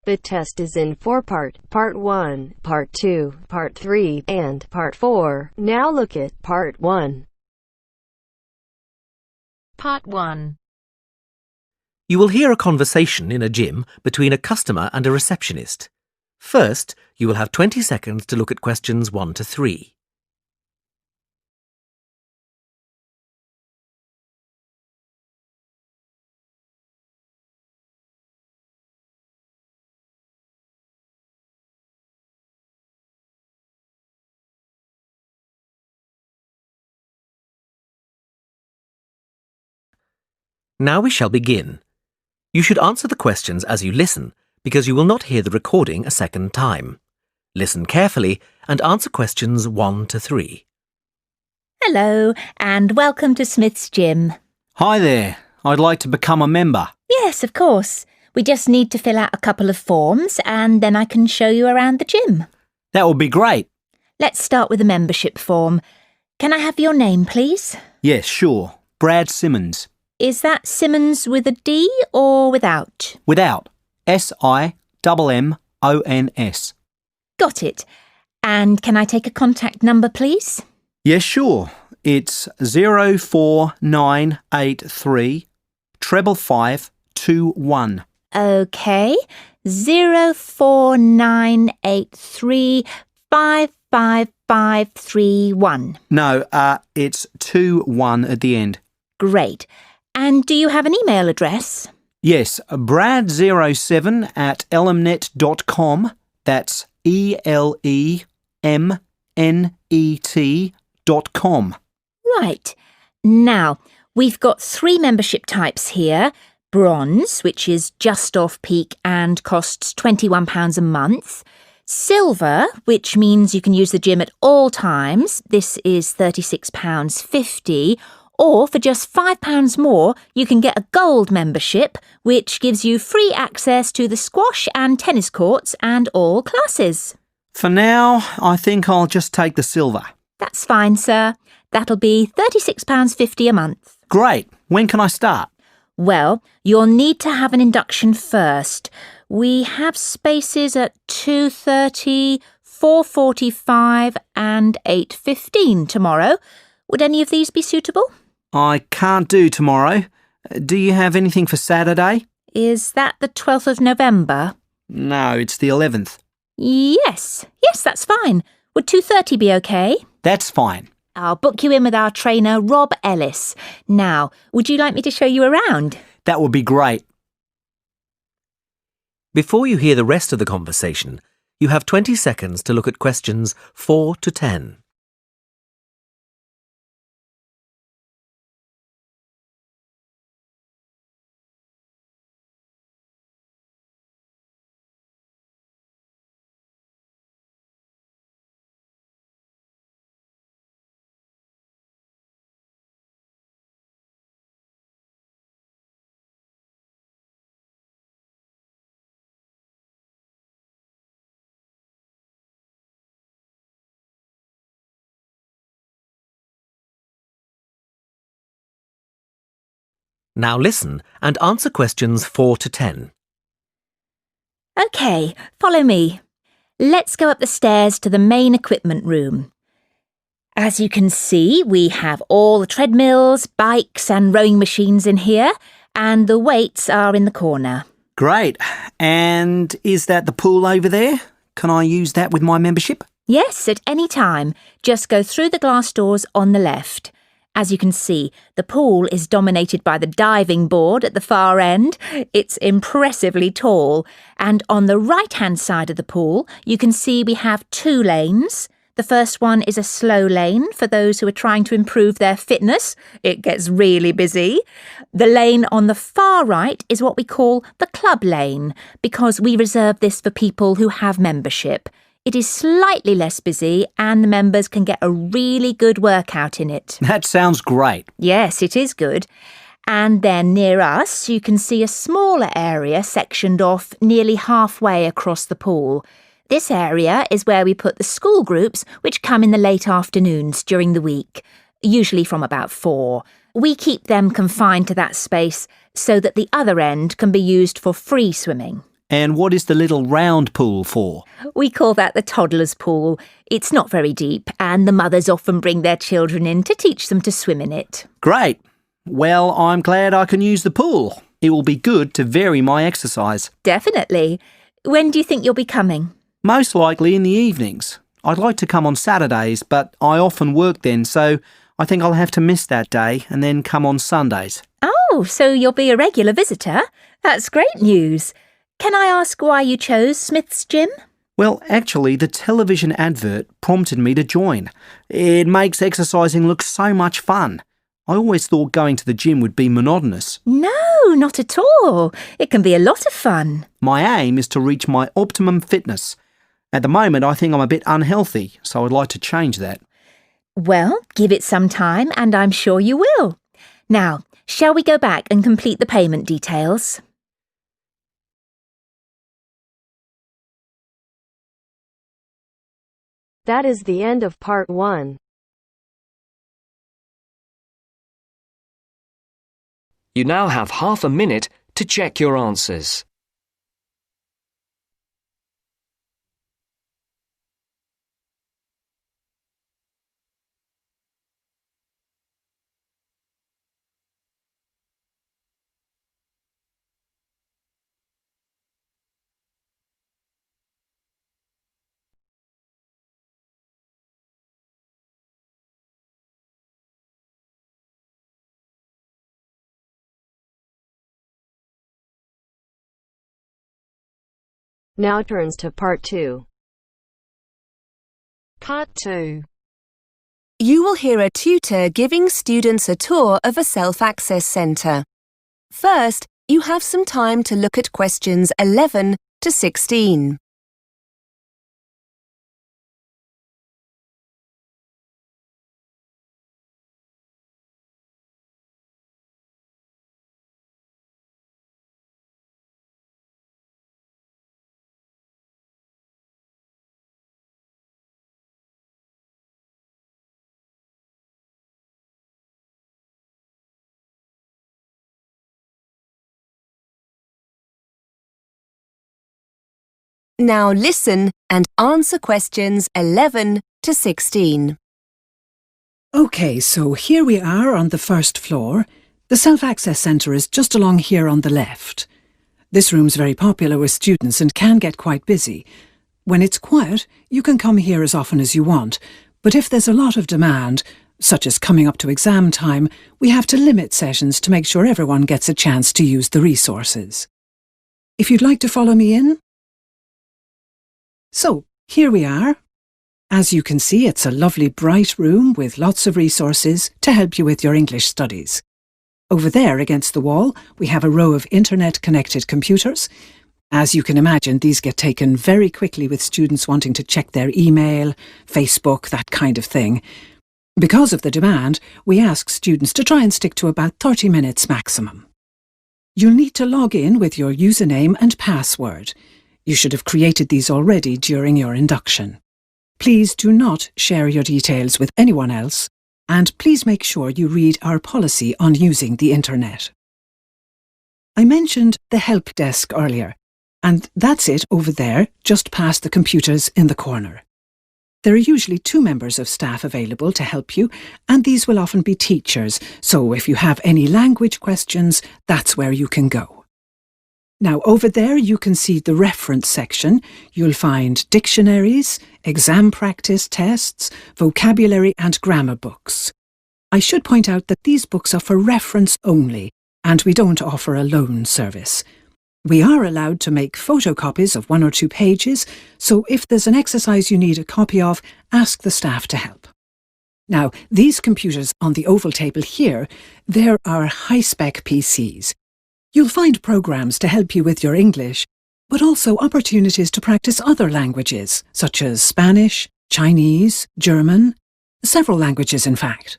The test is in 4-part, Part 1, Part 2, Part 3, and Part 4. Now look at Part 1. Part 1. You will hear a conversation in a gym between a customer and a receptionist. First, you will have 20 seconds to look at questions 1 to 3. Now we shall begin. You should answer the questions as you listen, because you will not hear the recording a second time. Listen carefully and answer questions 1 to 3. Hello, and welcome to Smith's Gym. Hi there. I'd like to become a member. Yes, of course. We just need to fill out a couple of forms, and then I can show you around the gym. That would be great. Let's start with the membership form. Can I have your name, please? Yes, sure. Brad Simmons. Is that Simmons with a D or without? Without. SIMMONS. Got it. And can I take a contact number, please? Yes, sure. It's 04983 55521. OK. 04983 55531. No, it's 21 at the end. Great. And do you have an email address? Yes, brad07@elemnet.com. That's ELEMNET.com. Right. Now, we've got 3 membership types here. Bronze, which is just off peak and costs £21 a month. Silver, which means you can use the gym at all times. This is £36.50. Or for just £5 more, you can get a gold membership, which gives you free access to the squash and tennis courts and all classes. For now, I think I'll just take the silver. That's fine, sir. That'll be £36.50 a month. Great. When can I start? Well, you'll need to have an induction first. We have spaces at 2:30, 4:45 and 8:15 tomorrow. Would any of these be suitable? I can't do tomorrow. Do you have anything for Saturday? Is that the 12th of November? No, it's the 11th. Yes, that's fine. Would 2:30 be okay? That's fine. I'll book you in with our trainer, Rob Ellis. Now, would you like me to show you around? That would be great. Before you hear the rest of the conversation, you have 20 seconds to look at questions 4 to 10. Now listen and answer questions 4 to 10. OK, follow me. Let's go up the stairs to the main equipment room. As you can see, we have all the treadmills, bikes and rowing machines in here, and the weights are in the corner. Great. And is that the pool over there? Can I use that with my membership? Yes, at any time. Just go through the glass doors on the left. As you can see, the pool is dominated by the diving board at the far end. It's impressively tall. And on the right-hand side of the pool, you can see we have 2 lanes. The first one is a slow lane for those who are trying to improve their fitness. It gets really busy. The lane on the far right is what we call the club lane, because we reserve this for people who have membership. It is slightly less busy and the members can get a really good workout in it. That sounds great. Yes, it is good. And then near us, you can see a smaller area sectioned off nearly halfway across the pool. This area is where we put the school groups which come in the late afternoons during the week, usually from about 4. We keep them confined to that space so that the other end can be used for free swimming. And what is the little round pool for? We call that the toddler's pool. It's not very deep, and the mothers often bring their children in to teach them to swim in it. Great. Well, I'm glad I can use the pool. It will be good to vary my exercise. Definitely. When do you think you'll be coming? Most likely in the evenings. I'd like to come on Saturdays, but I often work then, so I think I'll have to miss that day and then come on Sundays. Oh, so you'll be a regular visitor? That's great news. Can I ask why you chose Smith's Gym? Well, actually, the television advert prompted me to join. It makes exercising look so much fun. I always thought going to the gym would be monotonous. No, not at all. It can be a lot of fun. My aim is to reach my optimum fitness. At the moment, I think I'm a bit unhealthy, so I'd like to change that. Well, give it some time and I'm sure you will. Now, shall we go back and complete the payment details? That is the end of part 1. You now have half a minute to check your answers. Now turns to part 2. Part 2. You will hear a tutor giving students a tour of a self-access centre. First, you have some time to look at questions 11 to 16. Now listen and answer questions 11 to 16. OK, so here we are on the first floor. The self-access centre is just along here on the left. This room's very popular with students and can get quite busy. When it's quiet, you can come here as often as you want, but if there's a lot of demand, such as coming up to exam time, we have to limit sessions to make sure everyone gets a chance to use the resources. If you'd like to follow me in. So, here we are. As you can see, it's a lovely bright room with lots of resources to help you with your English studies. Over there against the wall, we have a row of internet-connected computers. As you can imagine, these get taken very quickly with students wanting to check their email, Facebook, that kind of thing. Because of the demand, we ask students to try and stick to about 30 minutes maximum. You'll need to log in with your username and password. You should have created these already during your induction. Please do not share your details with anyone else, and please make sure you read our policy on using the internet. I mentioned the help desk earlier, and that's it over there, just past the computers in the corner. There are usually 2 members of staff available to help you, and these will often be teachers, so if you have any language questions, that's where you can go. Now, over there you can see the reference section. You'll find dictionaries, exam practice tests, vocabulary and grammar books. I should point out that these books are for reference only, and we don't offer a loan service. We are allowed to make photocopies of 1 or 2 pages, so if there's an exercise you need a copy of, ask the staff to help. Now, these computers on the oval table here, they're our high-spec PCs. You'll find programs to help you with your English, but also opportunities to practice other languages, such as Spanish, Chinese, German, several languages in fact.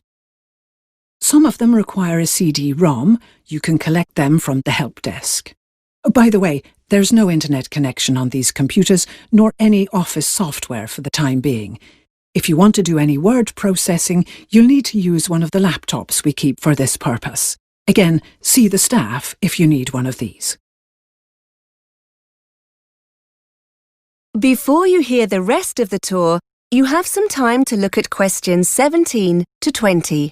Some of them require a CD-ROM. You can collect them from the help desk. By the way, there's no internet connection on these computers, nor any office software for the time being. If you want to do any word processing, you'll need to use one of the laptops we keep for this purpose. Again, see the staff if you need one of these. Before you hear the rest of the tour, you have some time to look at questions 17 to 20.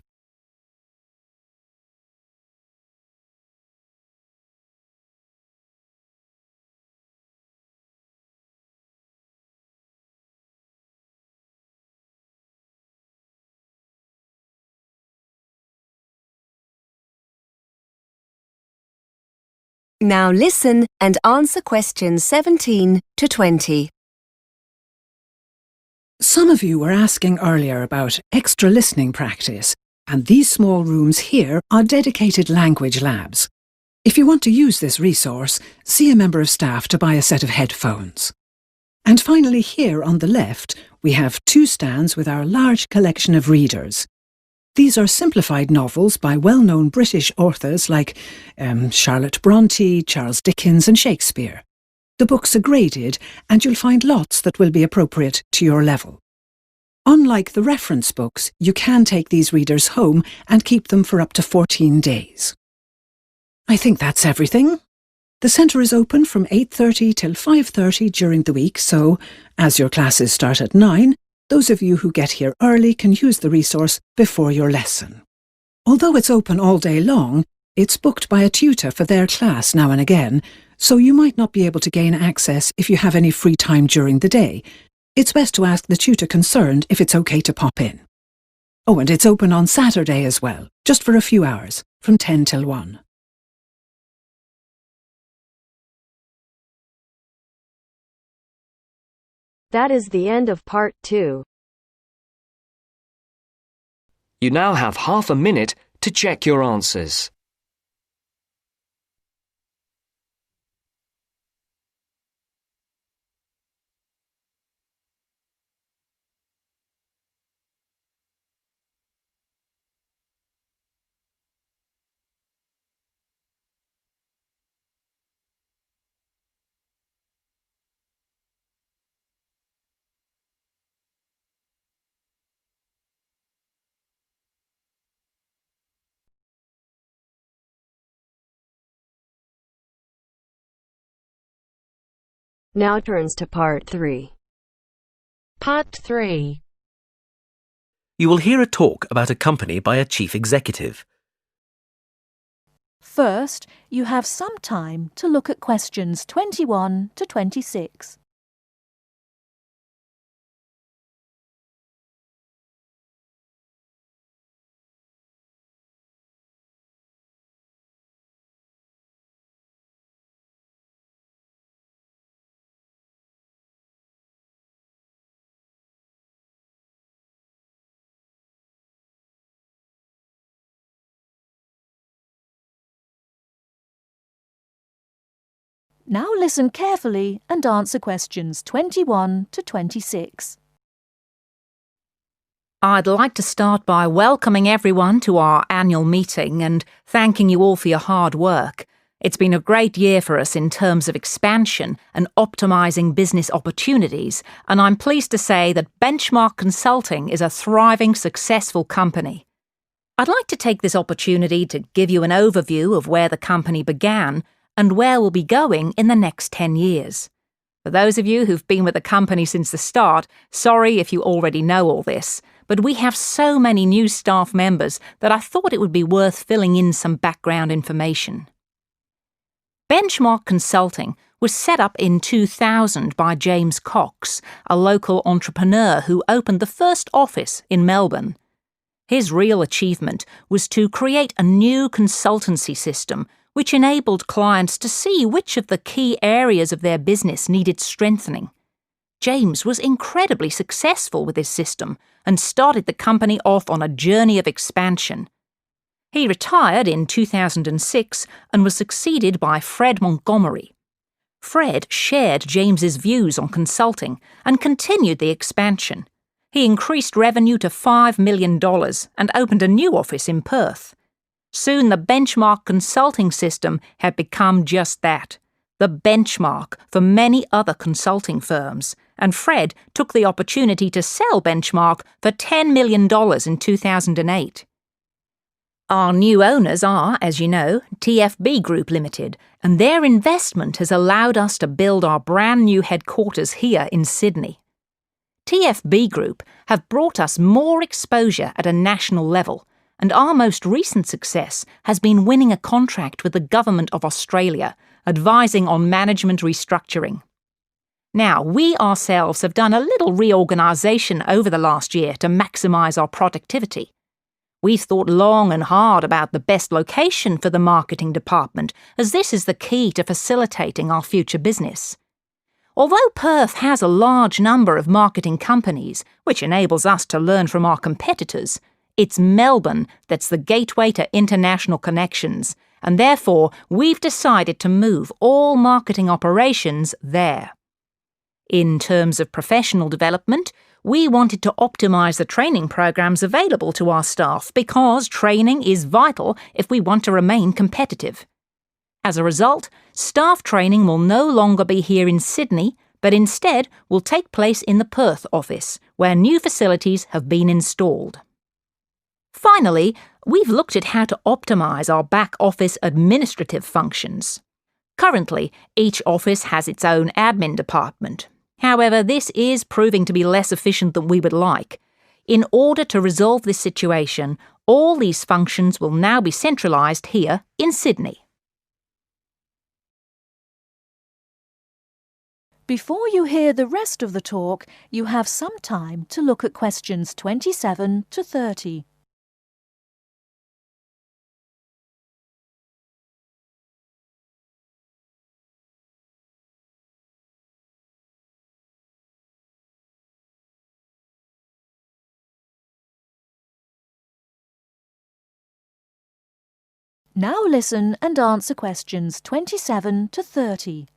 Now listen and answer questions 17 to 20. Some of you were asking earlier about extra listening practice, and these small rooms here are dedicated language labs. If you want to use this resource, see a member of staff to buy a set of headphones. And finally, here on the left, we have 2 stands with our large collection of readers. These are simplified novels by well-known British authors like Charlotte Bronte, Charles Dickens and Shakespeare. The books are graded, and you'll find lots that will be appropriate to your level. Unlike the reference books, you can take these readers home and keep them for up to 14 days. I think that's everything. The centre is open from 8:30 till 5:30 during the week, so, as your classes start at 9, those of you who get here early can use the resource before your lesson. Although it's open all day long, it's booked by a tutor for their class now and again, so you might not be able to gain access if you have any free time during the day. It's best to ask the tutor concerned if it's okay to pop in. Oh, and it's open on Saturday as well, just for a few hours, from 10 till 1. That is the end of part 2. You now have half a minute to check your answers. Now turns to part 3. Part 3. You will hear a talk about a company by a chief executive. First, you have some time to look at questions 21 to 26. Now listen carefully and answer questions 21 to 26. I'd like to start by welcoming everyone to our annual meeting and thanking you all for your hard work. It's been a great year for us in terms of expansion and optimising business opportunities, and I'm pleased to say that Benchmark Consulting is a thriving, successful company. I'd like to take this opportunity to give you an overview of where the company began and where we'll be going in the next 10 years. For those of you who've been with the company since the start, sorry if you already know all this, but we have so many new staff members that I thought it would be worth filling in some background information. Benchmark Consulting was set up in 2000 by James Cox, a local entrepreneur who opened the first office in Melbourne. His real achievement was to create a new consultancy system which enabled clients to see which of the key areas of their business needed strengthening. James was incredibly successful with his system and started the company off on a journey of expansion. He retired in 2006 and was succeeded by Fred Montgomery. Fred shared James's views on consulting and continued the expansion. He increased revenue to $5 million and opened a new office in Perth. Soon the Benchmark Consulting system had become just that, the benchmark for many other consulting firms, and Fred took the opportunity to sell Benchmark for $10 million in 2008. Our new owners are, as you know, TFB Group Limited, and their investment has allowed us to build our brand new headquarters here in Sydney. TFB Group have brought us more exposure at a national level, and our most recent success has been winning a contract with the Government of Australia, advising on management restructuring. Now, we ourselves have done a little reorganisation over the last year to maximise our productivity. We've thought long and hard about the best location for the marketing department, as this is the key to facilitating our future business. Although Perth has a large number of marketing companies, which enables us to learn from our competitors, it's Melbourne that's the gateway to international connections, and therefore we've decided to move all marketing operations there. In terms of professional development, we wanted to optimise the training programs available to our staff because training is vital if we want to remain competitive. As a result, staff training will no longer be here in Sydney, but instead will take place in the Perth office, where new facilities have been installed. Finally, we've looked at how to optimise our back office administrative functions. Currently, each office has its own admin department. However, this is proving to be less efficient than we would like. In order to resolve this situation, all these functions will now be centralised here in Sydney. Before you hear the rest of the talk, you have some time to look at questions 27 to 30. Now listen and answer questions 27 to 30.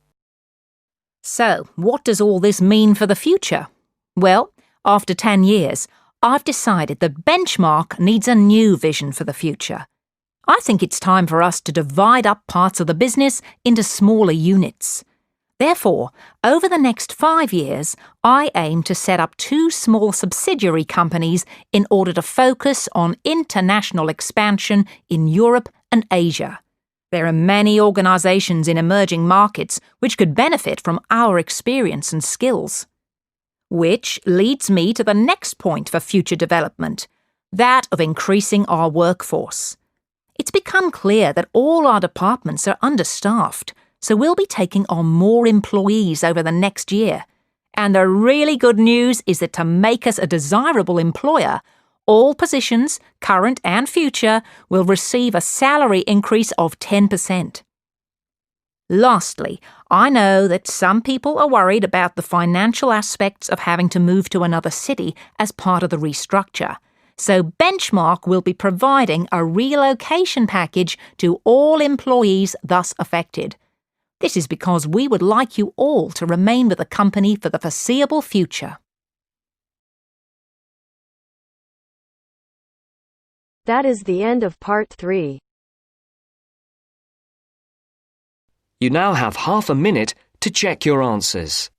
So, what does all this mean for the future? Well, after 10 years, I've decided that Benchmark needs a new vision for the future. I think it's time for us to divide up parts of the business into smaller units. Therefore, over the next 5 years, I aim to set up 2 small subsidiary companies in order to focus on international expansion in Europe and Asia. There are many organisations in emerging markets which could benefit from our experience and skills. Which leads me to the next point for future development, that of increasing our workforce. It's become clear that all our departments are understaffed, so we'll be taking on more employees over the next year. And the really good news is that to make us a desirable employer, all positions, current and future, will receive a salary increase of 10%. Lastly, I know that some people are worried about the financial aspects of having to move to another city as part of the restructure. So Benchmark will be providing a relocation package to all employees thus affected. This is because we would like you all to remain with the company for the foreseeable future. That is the end of part 3. You now have half a minute to check your answers.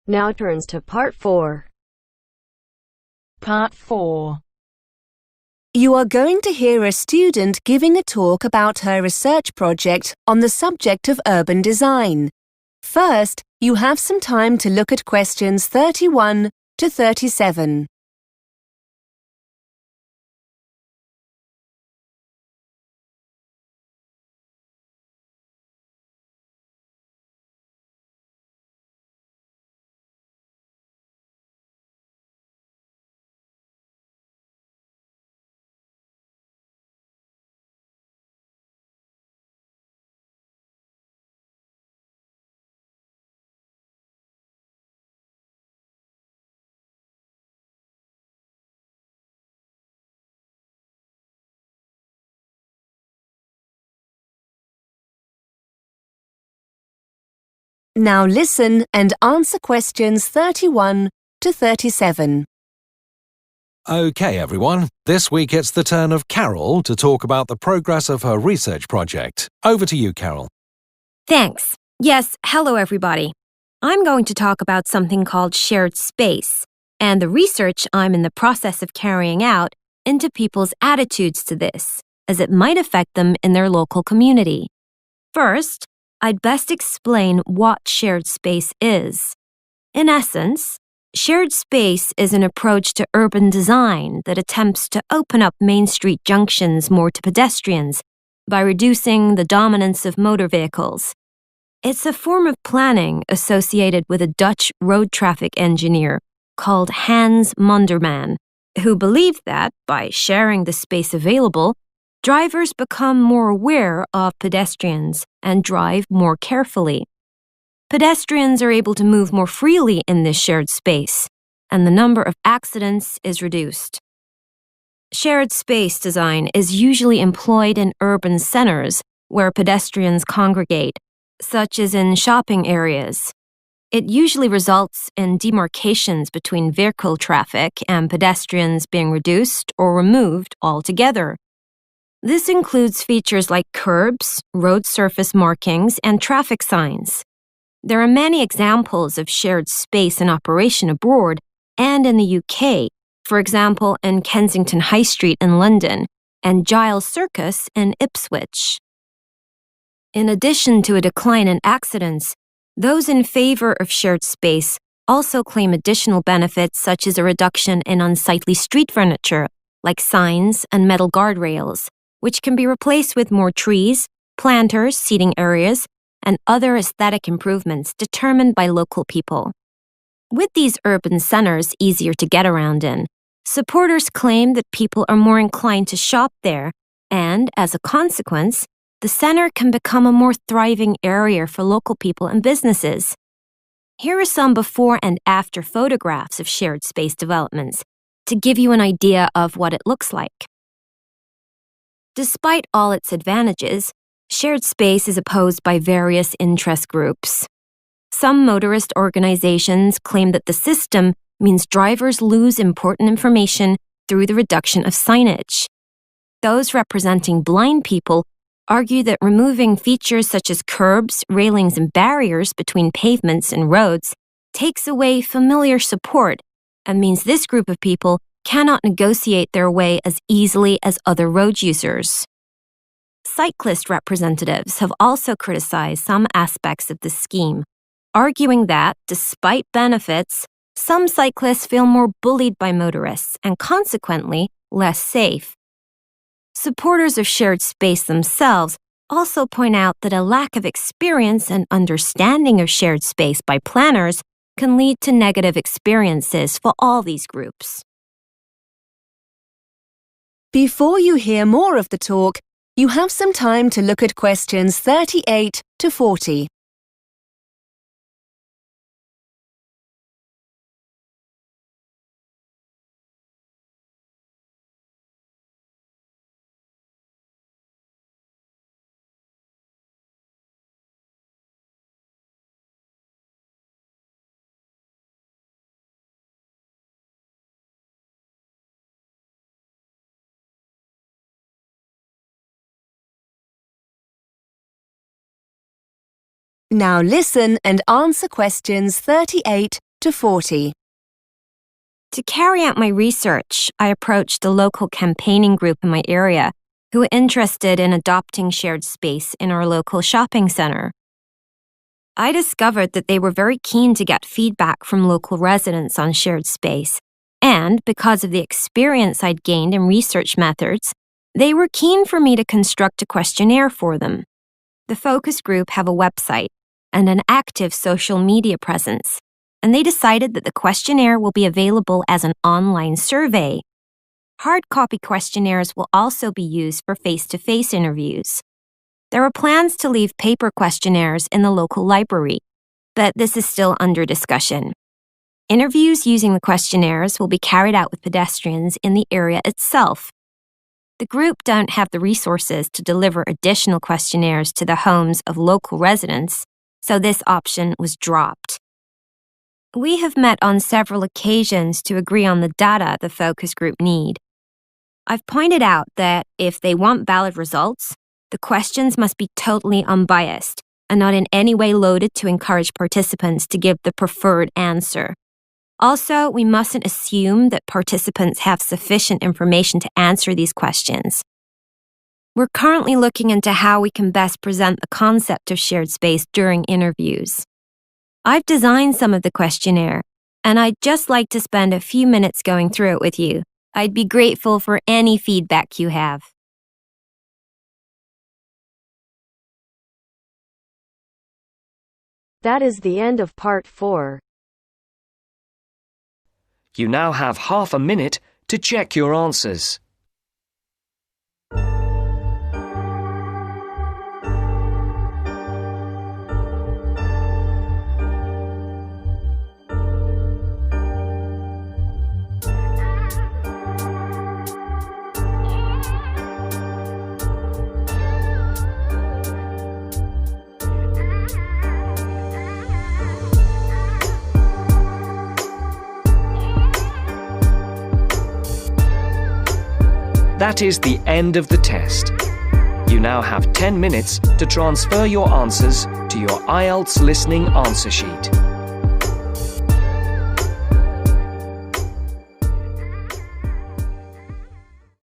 Now turns to part 4. Part 4. You are going to hear a student giving a talk about her research project on the subject of urban design. First, you have some time to look at questions 31 to 37. Now listen and answer questions 31 to 37. OK, everyone. This week it's the turn of Carol to talk about the progress of her research project. Over to you, Carol. Thanks. Yes, hello everybody. I'm going to talk about something called shared space and the research I'm in the process of carrying out into people's attitudes to this, as it might affect them in their local community. First, I'd best explain what shared space is. In essence, shared space is an approach to urban design that attempts to open up Main Street junctions more to pedestrians by reducing the dominance of motor vehicles. It's a form of planning associated with a Dutch road traffic engineer called Hans Monderman, who believed that, by sharing the space available, drivers become more aware of pedestrians and drive more carefully. Pedestrians are able to move more freely in this shared space, and the number of accidents is reduced. Shared space design is usually employed in urban centers where pedestrians congregate, such as in shopping areas. It usually results in demarcations between vehicle traffic and pedestrians being reduced or removed altogether. This includes features like curbs, road surface markings, and traffic signs. There are many examples of shared space in operation abroad and in the UK, for example in Kensington High Street in London and Giles Circus in Ipswich. In addition to a decline in accidents, those in favor of shared space also claim additional benefits such as a reduction in unsightly street furniture, like signs and metal guardrails, which can be replaced with more trees, planters, seating areas, and other aesthetic improvements determined by local people. With these urban centers easier to get around in, supporters claim that people are more inclined to shop there, and, as a consequence, the center can become a more thriving area for local people and businesses. Here are some before and after photographs of shared space developments to give you an idea of what it looks like. Despite all its advantages, shared space is opposed by various interest groups. Some motorist organizations claim that the system means drivers lose important information through the reduction of signage. Those representing blind people argue that removing features such as curbs, railings, and barriers between pavements and roads takes away familiar support and means this group of people cannot negotiate their way as easily as other road users. Cyclist representatives have also criticized some aspects of the scheme, arguing that, despite benefits, some cyclists feel more bullied by motorists and consequently less safe. Supporters of shared space themselves also point out that a lack of experience and understanding of shared space by planners can lead to negative experiences for all these groups. Before you hear more of the talk, you have some time to look at questions 38 to 40. Now listen and answer questions 38 to 40. To carry out my research, I approached a local campaigning group in my area who were interested in adopting shared space in our local shopping center. I discovered that they were very keen to get feedback from local residents on shared space, and because of the experience I'd gained in research methods, they were keen for me to construct a questionnaire for them. The focus group have a website and an active social media presence, and they decided that the questionnaire will be available as an online survey. Hard copy questionnaires will also be used for face-to-face interviews. There are plans to leave paper questionnaires in the local library, but this is still under discussion. Interviews using the questionnaires will be carried out with pedestrians in the area itself. The group don't have the resources to deliver additional questionnaires to the homes of local residents, so this option was dropped. We have met on several occasions to agree on the data the focus group need. I've pointed out that if they want valid results, the questions must be totally unbiased and not in any way loaded to encourage participants to give the preferred answer. Also, we mustn't assume that participants have sufficient information to answer these questions. We're currently looking into how we can best present the concept of shared space during interviews. I've designed some of the questionnaire, and I'd just like to spend a few minutes going through it with you. I'd be grateful for any feedback you have. That is the end of part 4. You now have half a minute to check your answers. That is the end of the test. You now have 10 minutes to transfer your answers to your Ielts listening answer sheet.